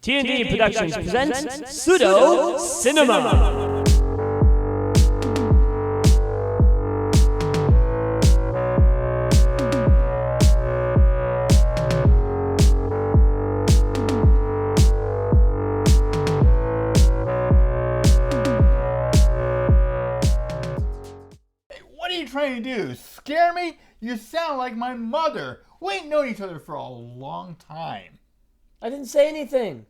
T&D Productions presents Pseudo Cinema. What are you trying to do? Scare me? You sound like my mother. We ain't known each other for a long time. I didn't say anything.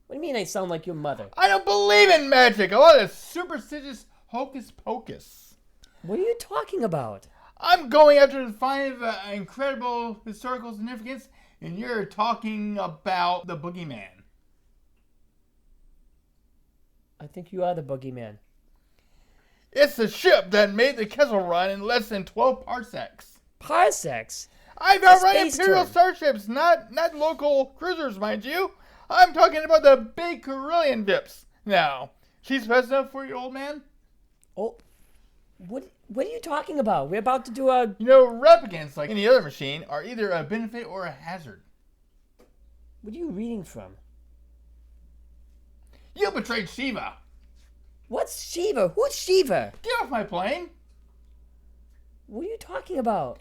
What do you mean I sound like your mother? I don't believe in magic. A lot of superstitious hocus pocus. What are you talking about? I'm going after the find of incredible historical significance, and you're talking about the boogeyman. I think you are the boogeyman. It's the ship that made the Kessel Run in less than 12 parsecs. Parsecs? I've outrun Imperial starships, not local cruisers, mind you. I'm talking about the big Carillion Vips. Now, she's fast enough for you, old man? Oh, what are you talking about? We're about to do a... You know, replicants, like any other machine, are either a benefit or a hazard. What are you reading from? You betrayed Shiva. What's Shiva? Who's Shiva? Get off my plane. What are you talking about?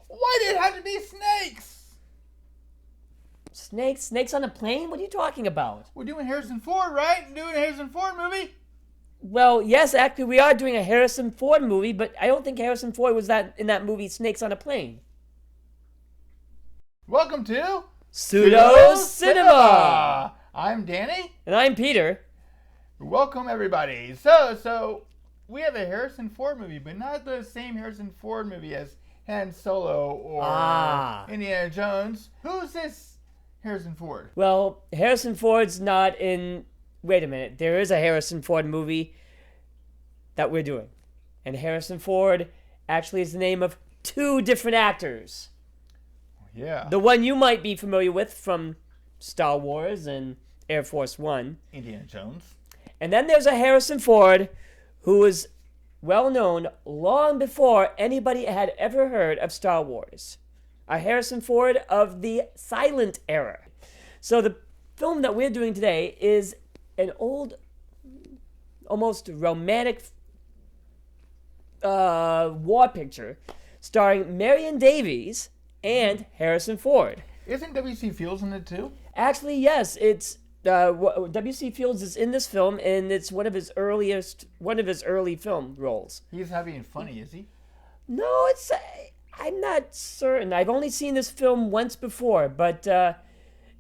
Why did it have to be snakes? Snakes? Snakes on a plane? What are you talking about? We're doing Harrison Ford, right? Doing a Harrison Ford movie? Well, yes, actually, we are doing a Harrison Ford movie, but I don't think Harrison Ford was in that movie Snakes on a Plane. Welcome to Pseudo Cinema! I'm Danny. And I'm Peter. Welcome, everybody. So we have a Harrison Ford movie, but not the same Harrison Ford movie as Han Solo or Indiana Jones. Who's this Harrison Ford? Well, Harrison Ford's not in... Wait a minute. There is a Harrison Ford movie that we're doing. And Harrison Ford actually is the name of two different actors. Yeah. The one you might be familiar with from Star Wars and Air Force One. Indiana Jones. And then there's a Harrison Ford who was well known long before anybody had ever heard of Star Wars. A Harrison Ford of the silent era. So the film that we're doing today is an old, almost romantic war picture starring Marion Davies and Harrison Ford. Isn't W.C. Fields in it too? Actually, yes. It's W.C. Fields is in this film, and it's one of his early film roles. He's not being funny, is he? No, I'm not certain. I've only seen this film once before, but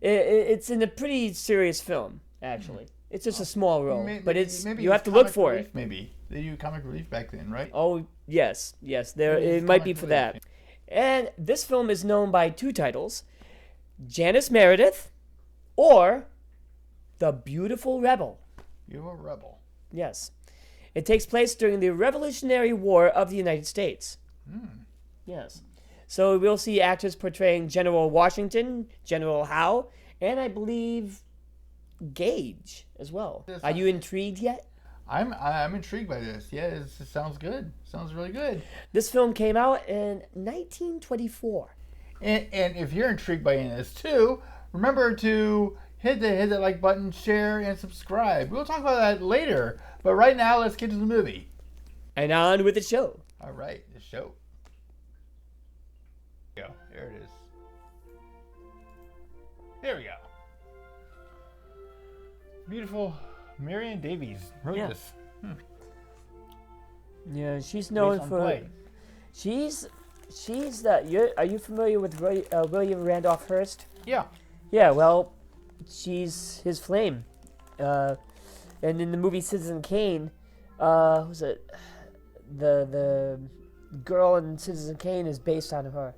it's in a pretty serious film, actually. It's just a small role, but you have to look for it. Maybe they do comic relief back then, right? Oh yes, it might be for that. And this film is known by two titles: Janice Meredith, or The Beautiful Rebel. You're a rebel. Yes, it takes place during the Revolutionary War of the United States. Yes. So we'll see actors portraying General Washington, General Howe, and I believe Gage as well. Are you intrigued yet? I'm intrigued by this. Yeah, it sounds good. Sounds really good. This film came out in 1924. And if you're intrigued by any of this too, remember to hit the like button, share, and subscribe. We'll talk about that later. But right now, let's get to the movie. And on with the show. All right, the show. There it is. There we go. Beautiful Marion Davies wrote this. Yeah, she's known for. She's that. Are you familiar with William Randolph Hearst? Yeah. Yeah. Well, she's his flame. And in the movie Citizen Kane, was it the girl in Citizen Kane is based on her.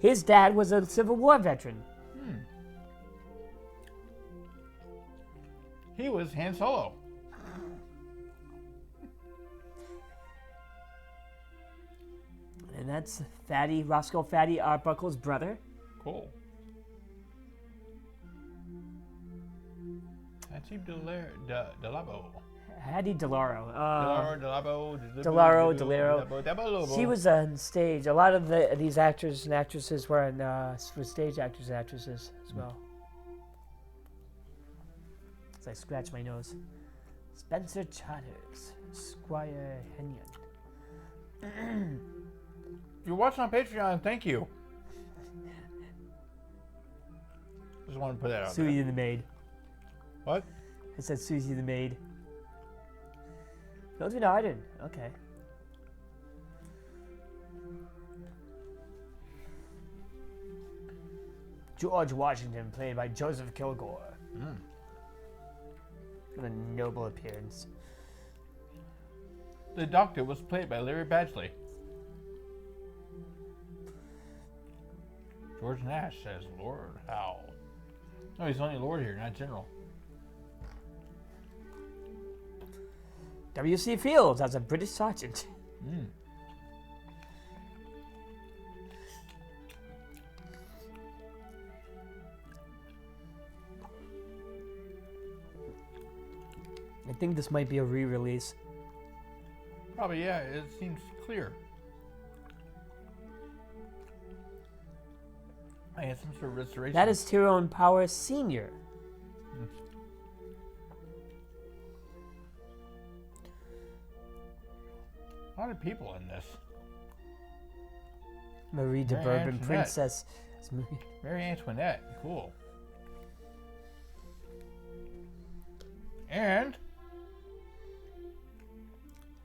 His dad was a Civil War veteran. He was Han Solo. And that's Roscoe Fatty Arbuckle's brother. Cool. Najib Delabo. Hattie DeLaro. Delaro. She was on stage. A lot of these actors and actresses were stage actors and actresses as well. As I scratch my nose. Spencer Chatters, Squire Henyon. If you're watching on Patreon, thank you. Just want to put that out there. Susie the maid. What? I said Susie the maid. Mildred Arden. Okay. George Washington, played by Joseph Kilgore. What a noble appearance. The Doctor was played by Larry Badgley. George Nash says Lord Howe. No, he's only Lord here, not General. W.C. Fields as a British sergeant. I think this might be a re-release. Probably, yeah. It seems clear. I had some sort of restoration. That is Tyrone Power Sr. A lot of people in this. Marie de Bourbon, Antoinette. Princess. Mary Antoinette. Cool. And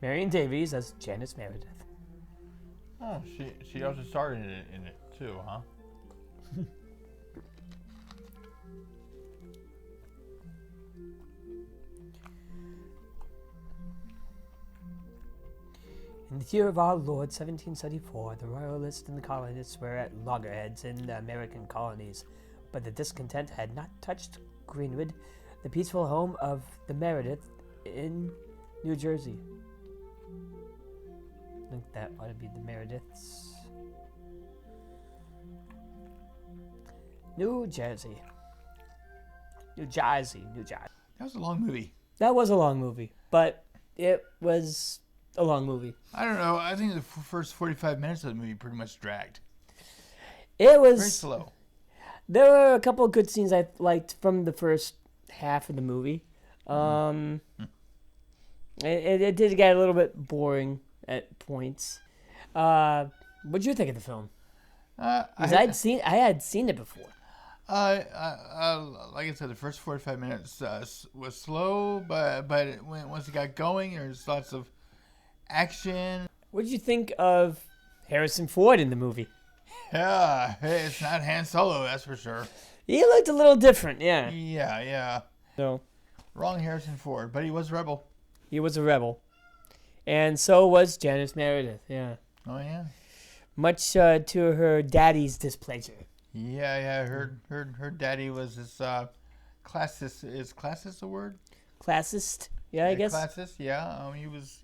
Marion Davies as Janice Meredith. oh, she also starred in it too, huh? In the year of our Lord, 1774, the Royalists and the colonists were at loggerheads in the American colonies, but the discontent had not touched Greenwood, the peaceful home of the Meredith in New Jersey. I think that ought to be the Merediths. New Jersey. New Jersey. That was a long movie. That was a long movie, but it was a long movie. I don't know. I think the first 45 minutes of the movie pretty much dragged. It was Very slow. There were a couple of good scenes I liked from the first half of the movie. It did get a little bit boring at points. What did you think of the film? I had seen it before. Like I said, the first 45 minutes was slow, but once it got going, there's lots of action. What did you think of Harrison Ford in the movie? Yeah, hey, it's not Han Solo, that's for sure. He looked a little different, yeah. Yeah. So, wrong Harrison Ford, but he was a rebel. He was a rebel. And so was Janice Meredith, yeah. Oh, yeah. Much to her daddy's displeasure. Yeah. Her daddy was this classist. Is classist a word? Classist, yeah, I guess. Classist, yeah. He was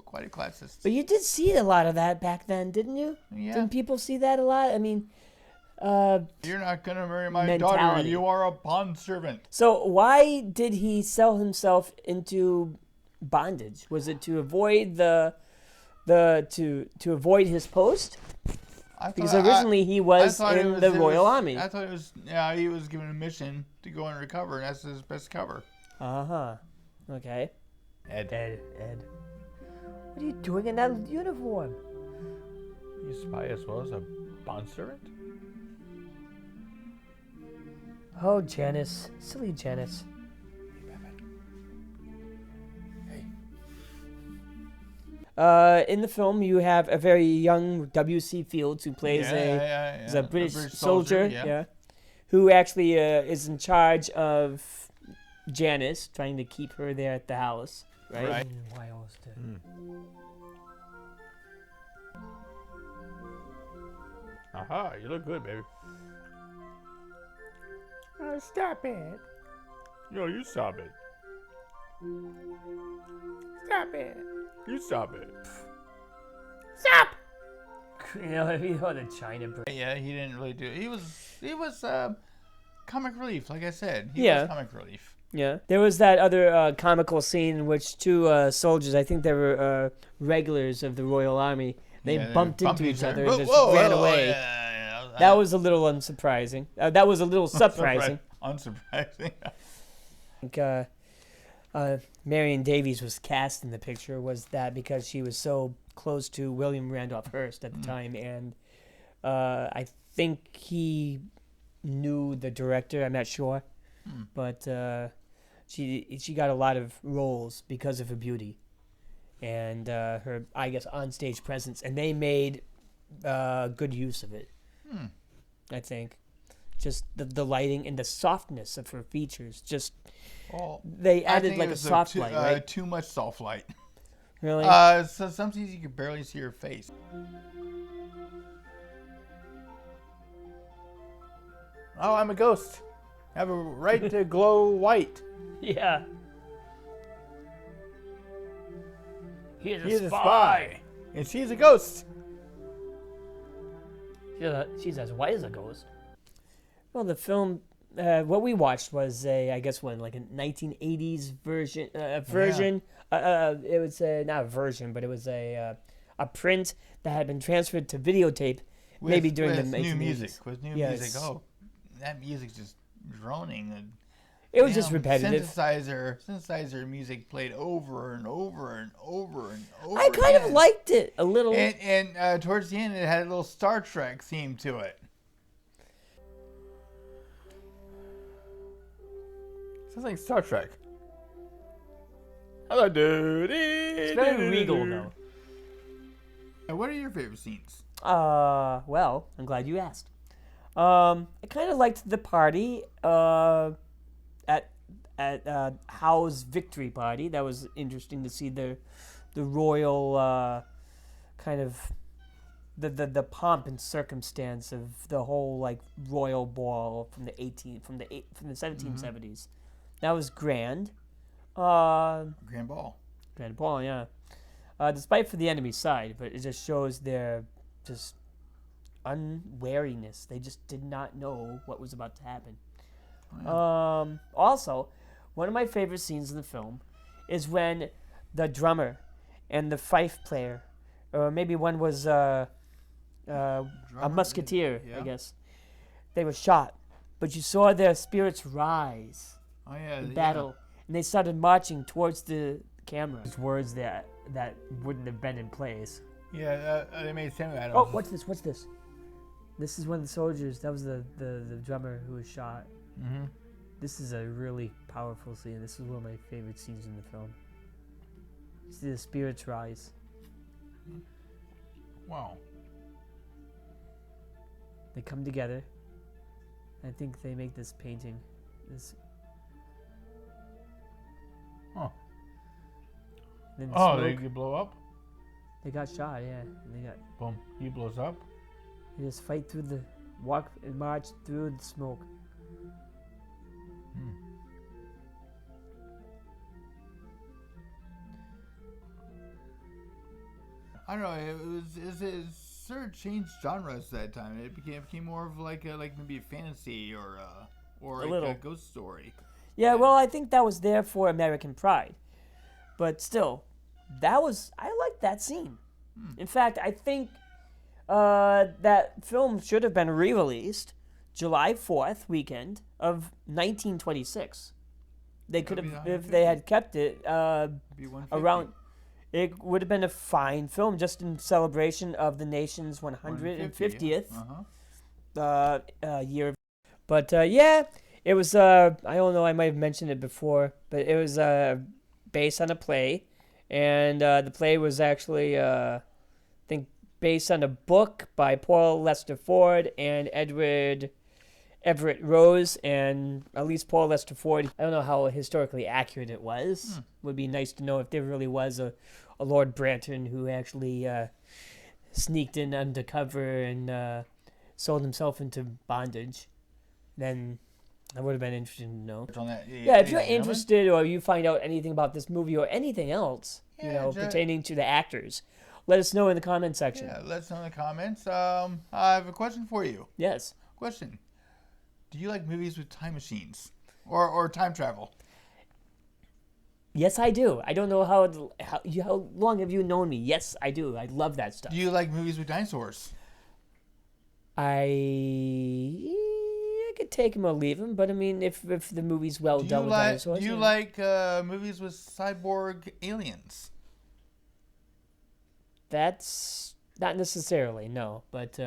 quite a classist. But you did see a lot of that back then, didn't you? Yeah. Didn't people see that a lot? I mean, you're not gonna marry my daughter. You are a bond servant. So why did he sell himself into bondage? Was it to avoid to avoid his post? Because originally he was in the Royal Army. I thought it was. Yeah, he was given a mission to go undercover, and that's his best cover. Okay. Ed. What are you doing in that uniform? You spy as well as a bondservant? Oh, Janice. Silly Janice. Hey. In the film, you have a very young W.C. Fields who plays a British soldier, who actually is in charge of Janice, trying to keep her there at the house, right? Aha, you look good, baby. Oh, stop it. No, you stop it. Stop it. You stop it. Stop! You know the China bird. Yeah, he didn't really do it. He was comic relief, like I said. He was comic relief. Yeah. There was that other comical scene in which two soldiers, I think they were regulars of the Royal Army, they bumped into each other and just ran away. That was a little unsurprising. That was a little surprising. Unsurprising. I think Marion Davies was cast in the picture was that because she was so close to William Randolph Hearst at the time, and I think he knew the director. I'm not sure, but she got a lot of roles because of her beauty and her, I guess, onstage presence, and they made good use of it. I think just the lighting and the softness of her features. Just they added like a soft light, right? Too much soft light. Really? So sometimes you can barely see her face. Oh, I'm a ghost. I have a right to glow white. Yeah. He's a spy. And she's a ghost. She's as white as a ghost. Well, the film, what we watched was I guess, like a 1980s version. It was not a version, but it was a print that had been transferred to videotape, maybe during the 1980s. New music. With new music. Oh, that music's just droning. And it was just repetitive. Synthesizer music played over and over and over and over. I kind of liked it a little. And towards the end, it had a little Star Trek theme to it. Sounds like Star Trek. Hello, dude. It's very regal, though. What are your favorite scenes? Well, I'm glad you asked. I kind of liked the party at Howe's victory party. That was interesting to see the royal kind of the pomp and circumstance of the whole like royal ball from the 1770s. That was grand. Grand ball, yeah. Despite for the enemy's side, but it just shows their just unwariness. They just did not know what was about to happen. Oh, yeah. Also, one of my favorite scenes in the film is when the drummer and the fife player, or maybe one was a musketeer, I guess, they were shot, but you saw their spirits rise in battle, and they started marching towards the camera. These words that wouldn't have been in place. Yeah, they made Sam out of. Oh, what's this? This is one of the soldiers. That was the drummer who was shot. Mm-hmm. This is a really powerful scene. This is one of my favorite scenes in the film. You see the spirits rise. Wow. They come together. I think they make this painting. Then they blow up? They got shot, yeah. And they got... Boom. He blows up? They just fight through walk and march through the smoke. I don't know. It sort of changed genres that time. It became more of like maybe a fantasy or a ghost story. Yeah, well, I think that was there for American Pride, but still, I liked that scene. In fact, I think that film should have been re-released July 4th weekend of 1926. They could have, if they had kept it around. It would have been a fine film, just in celebration of the nation's 150th year. But it was. I don't know. I might have mentioned it before, but it was based on a play, and the play was actually, I think, based on a book by Paul Lester Ford and Edward Everett Rose, and at least Paul Lester Ford. I don't know how historically accurate it was. Would be nice to know if there really was a Lord Branton who actually sneaked in undercover and sold himself into bondage. Then I would have been interested to know. If you're interested or you find out anything about this movie or anything else, pertaining to the actors, let us know in the comment section. Yeah, let us know in the comments. I have a question for you. Yes. Question. Do you like movies with time machines or time travel? Yes, I do. I don't know how long have you known me? Yes, I do. I love that stuff. Do you like movies with dinosaurs? I could take him or leave him, but I mean, if the movie's well done with dinosaurs. Do you like movies with cyborg aliens? That's not necessarily, no. But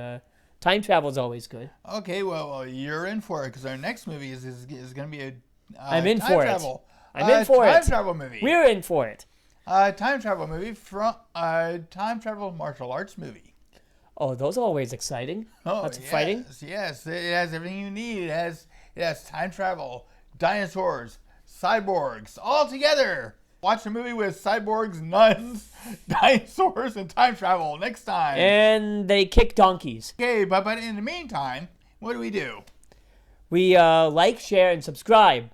time travel is always good. Okay, well, you're in for it because our next movie is going to be a I'm in time for travel. it. I'm in for it. Time travel movie. We're in for it. Time travel movie from time travel martial arts movie. Oh, those are always exciting. Lots of fighting. Yes, it has everything you need. It has time travel, dinosaurs, cyborgs, all together. Watch a movie with cyborgs, nuns, dinosaurs, and time travel next time. And they kick donkeys. Okay, but in the meantime, what do? We like, share, and subscribe.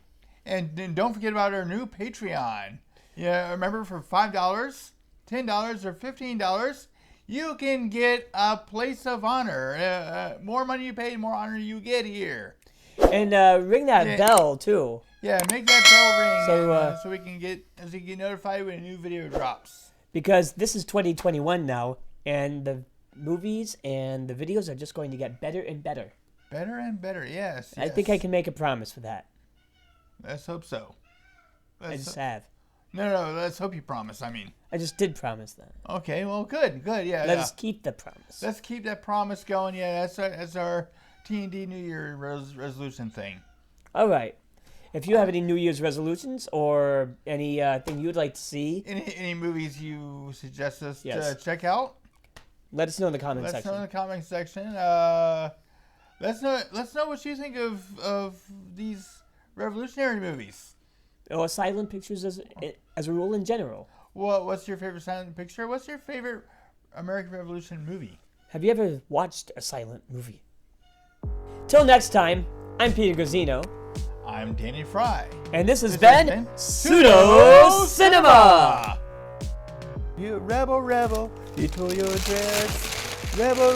And then don't forget about our new Patreon. Yeah, remember for $5, $10, or $15, you can get a place of honor. More money you pay, more honor you get here. And ring that bell too. Yeah, make that bell ring so we can get notified when a new video drops. Because this is 2021 now, and the movies and the videos are just going to get better and better. Better and better, yes. I think I can make a promise for that. Let's hope so. I just have. No, let's hope you promise, I mean. I just did promise that. Okay, well, good, yeah. Let us keep the promise. Let's keep that promise going, yeah. That's our T&D New Year resolution thing. All right. If you have any New Year's resolutions or any thing you'd like to see. Any movies you suggest us Yes. to check out? Let us know in the comment section. Let us know in the comment section. Let's know what you think of these revolutionary movies. Or silent pictures as a rule in general. What's your favorite silent picture? What's your favorite American Revolution movie? Have you ever watched a silent movie? Till next time, I'm Peter Gazzino. I'm Danny Fry. And this has been Pseudo Cinema! You rebel, you tore your dress. Rebel,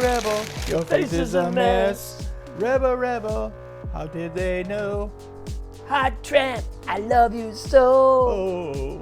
your face is a mess. Rebel, how did they know? Hot tramp, I love you so. Oh.